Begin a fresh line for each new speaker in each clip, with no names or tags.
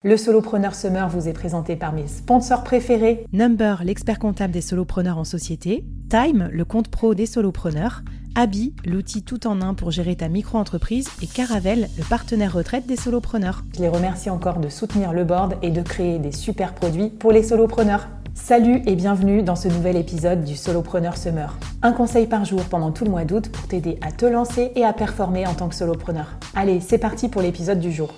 Le Solopreneur Summer vous est présenté par mes sponsors préférés.
Number, l'expert comptable des solopreneurs en société. Time, le compte pro des solopreneurs. Abi, l'outil tout en un pour gérer ta micro-entreprise. Et Caravelle, le partenaire retraite des solopreneurs.
Je les remercie encore de soutenir le board et de créer des super produits pour les solopreneurs. Salut et bienvenue dans ce nouvel épisode du Solopreneur Summer. Un conseil par jour pendant tout le mois d'août pour t'aider à te lancer et à performer en tant que solopreneur. Allez, c'est parti pour l'épisode du jour.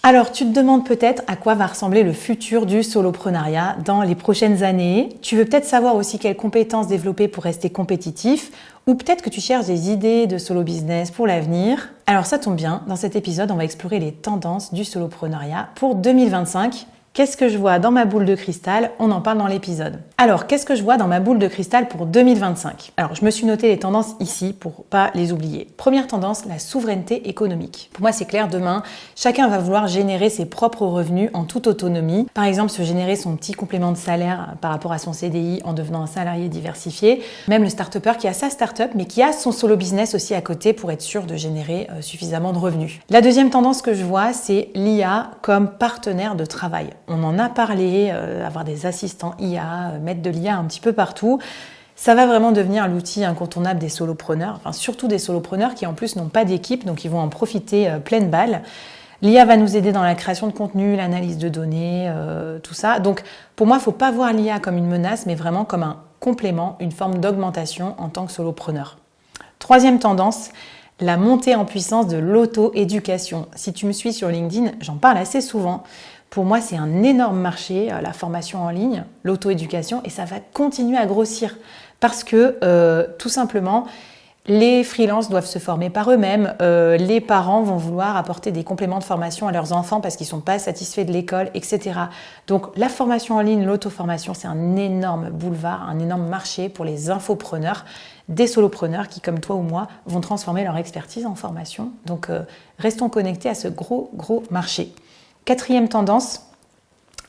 Alors, tu te demandes peut-être à quoi va ressembler le futur du soloprenariat dans les prochaines années. Tu veux peut-être savoir aussi quelles compétences développer pour rester compétitif, ou peut-être que tu cherches des idées de solo business pour l'avenir. Alors ça tombe bien, dans cet épisode, on va explorer les tendances du soloprenariat pour 2025. Qu'est-ce que je vois dans ma boule de cristal? On en parle dans l'épisode. Alors, qu'est-ce que je vois dans ma boule de cristal pour 2025? Alors, je me suis noté les tendances ici pour pas les oublier. Première tendance, la souveraineté économique. Pour moi, c'est clair, demain, chacun va vouloir générer ses propres revenus en toute autonomie. Par exemple, se générer son petit complément de salaire par rapport à son CDI en devenant un salarié diversifié. Même le start-upper qui a sa start-up, mais qui a son solo business aussi à côté pour être sûr de générer suffisamment de revenus. La deuxième tendance que je vois, c'est l'IA comme partenaire de travail. On en a parlé, avoir des assistants IA, mettre de l'IA un petit peu partout. Ça va vraiment devenir l'outil incontournable des solopreneurs, enfin surtout des solopreneurs qui en plus n'ont pas d'équipe, donc ils vont en profiter pleine balle. L'IA va nous aider dans la création de contenu, l'analyse de données, tout ça. Donc pour moi, il ne faut pas voir l'IA comme une menace, mais vraiment comme un complément, une forme d'augmentation en tant que solopreneur. Troisième tendance, la montée en puissance de l'auto-éducation. Si tu me suis sur LinkedIn, j'en parle assez souvent. Pour moi, c'est un énorme marché, la formation en ligne, l'auto-éducation, et ça va continuer à grossir parce que, tout simplement, les freelances doivent se former par eux-mêmes, les parents vont vouloir apporter des compléments de formation à leurs enfants parce qu'ils ne sont pas satisfaits de l'école, etc. Donc la formation en ligne, l'auto-formation, c'est un énorme boulevard, un énorme marché pour les infopreneurs, des solopreneurs qui, comme toi ou moi, vont transformer leur expertise en formation. Donc restons connectés à ce gros marché. Quatrième tendance,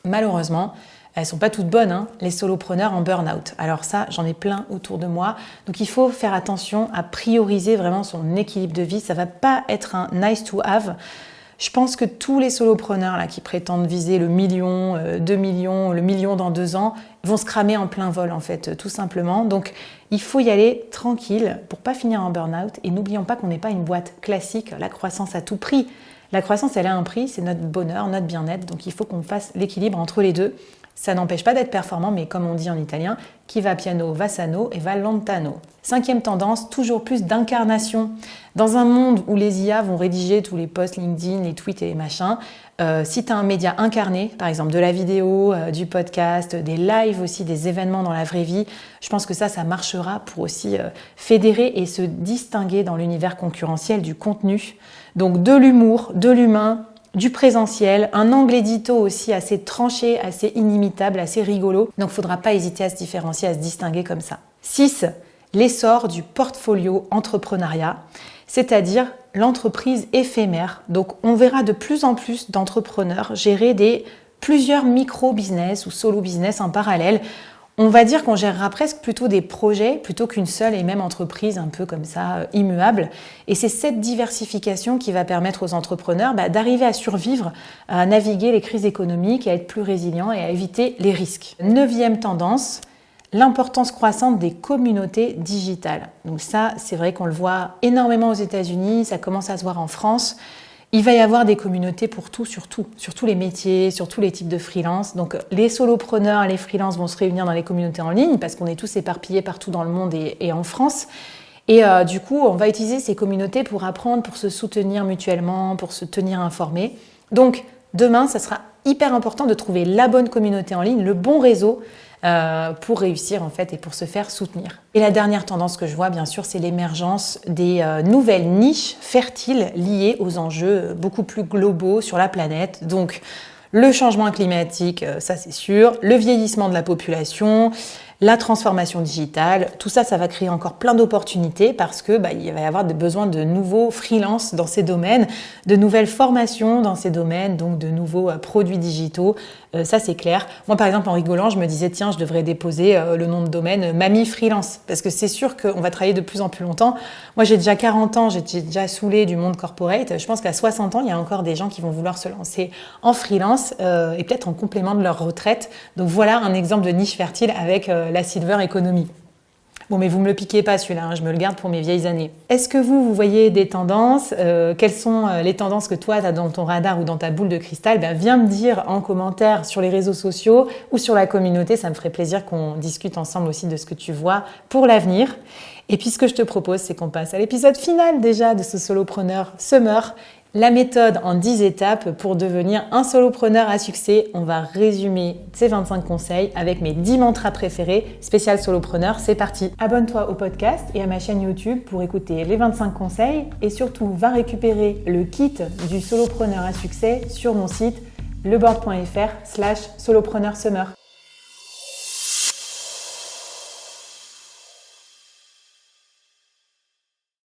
malheureusement, elles ne sont pas toutes bonnes, les solopreneurs en burn-out. Alors ça, j'en ai plein autour de moi. Donc il faut faire attention à prioriser vraiment son équilibre de vie. Ça ne va pas être un nice to have. Je pense que tous les solopreneurs là, qui prétendent viser le million, 2 millions, le million dans 2 ans, vont se cramer en plein vol en fait, tout simplement. Donc il faut y aller tranquille pour ne pas finir en burn-out. Et n'oublions pas qu'on n'est pas une boîte classique, la croissance à tout prix. La croissance, elle a un prix, c'est notre bonheur, notre bien-être, donc il faut qu'on fasse l'équilibre entre les deux. Ça n'empêche pas d'être performant, mais comme on dit en italien, chi va piano va sano et va lontano. Cinquième tendance, toujours plus d'incarnation. Dans un monde où les IA vont rédiger tous les posts LinkedIn, les tweets et les machins, si tu as un média incarné, par exemple de la vidéo, du podcast, des lives aussi, des événements dans la vraie vie, je pense que ça marchera pour aussi fédérer et se distinguer dans l'univers concurrentiel du contenu. Donc de l'humour, de l'humain, du présentiel, un angle édito aussi assez tranché, assez inimitable, assez rigolo. Donc il ne faudra pas hésiter à se différencier, à se distinguer comme ça. 6. L'essor du portfolio entrepreneuriat, c'est-à-dire l'entreprise éphémère. Donc on verra de plus en plus d'entrepreneurs gérer plusieurs micro-business ou solo-business en parallèle. On va dire qu'on gérera presque plutôt des projets plutôt qu'une seule et même entreprise un peu comme ça, immuable. Et c'est cette diversification qui va permettre aux entrepreneurs d'arriver à survivre, à naviguer les crises économiques, à être plus résilients et à éviter les risques. 9e tendance, l'importance croissante des communautés digitales. Donc ça, c'est vrai qu'on le voit énormément aux États-Unis, ça commence à se voir en France. Il va y avoir des communautés pour tout, sur tous les métiers, sur tous les types de freelance. Donc les solopreneurs, les freelances vont se réunir dans les communautés en ligne parce qu'on est tous éparpillés partout dans le monde et en France. Et du coup, on va utiliser ces communautés pour apprendre, pour se soutenir mutuellement, pour se tenir informés. Donc demain, ça sera hyper important de trouver la bonne communauté en ligne, le bon réseau pour réussir en fait et pour se faire soutenir. Et la dernière tendance que je vois bien sûr, c'est l'émergence des nouvelles niches fertiles liées aux enjeux beaucoup plus globaux sur la planète. Donc le changement climatique, ça c'est sûr, le vieillissement de la population, la transformation digitale, tout ça, ça va créer encore plein d'opportunités parce que il va y avoir besoin de nouveaux freelances dans ces domaines, de nouvelles formations dans ces domaines, donc de nouveaux produits digitaux. Ça, c'est clair. Moi, par exemple, en rigolant, je me disais, tiens, je devrais déposer le nom de domaine Mamie Freelance parce que c'est sûr qu'on va travailler de plus en plus longtemps. Moi, j'ai déjà 40 ans, j'ai déjà saoulé du monde corporate. Je pense qu'à 60 ans, il y a encore des gens qui vont vouloir se lancer en freelance et peut-être en complément de leur retraite. Donc voilà un exemple de niche fertile avec la silver economy. Bon, mais vous me le piquez pas celui-là, je me le garde pour mes vieilles années. Est-ce que vous voyez des tendances quelles sont les tendances que toi, tu as dans ton radar ou dans ta boule de cristal? Viens me dire en commentaire sur les réseaux sociaux ou sur la communauté. Ça me ferait plaisir qu'on discute ensemble aussi de ce que tu vois pour l'avenir. Et puis, ce que je te propose, c'est qu'on passe à l'épisode final déjà de ce Solopreneur Summer. La méthode en 10 étapes pour devenir un solopreneur à succès. On va résumer ces 25 conseils avec mes 10 mantras préférés. Spécial solopreneur, c'est parti. Abonne-toi au podcast et à ma chaîne YouTube pour écouter les 25 conseils et surtout va récupérer le kit du solopreneur à succès sur mon site leboard.fr/solopreneursummer.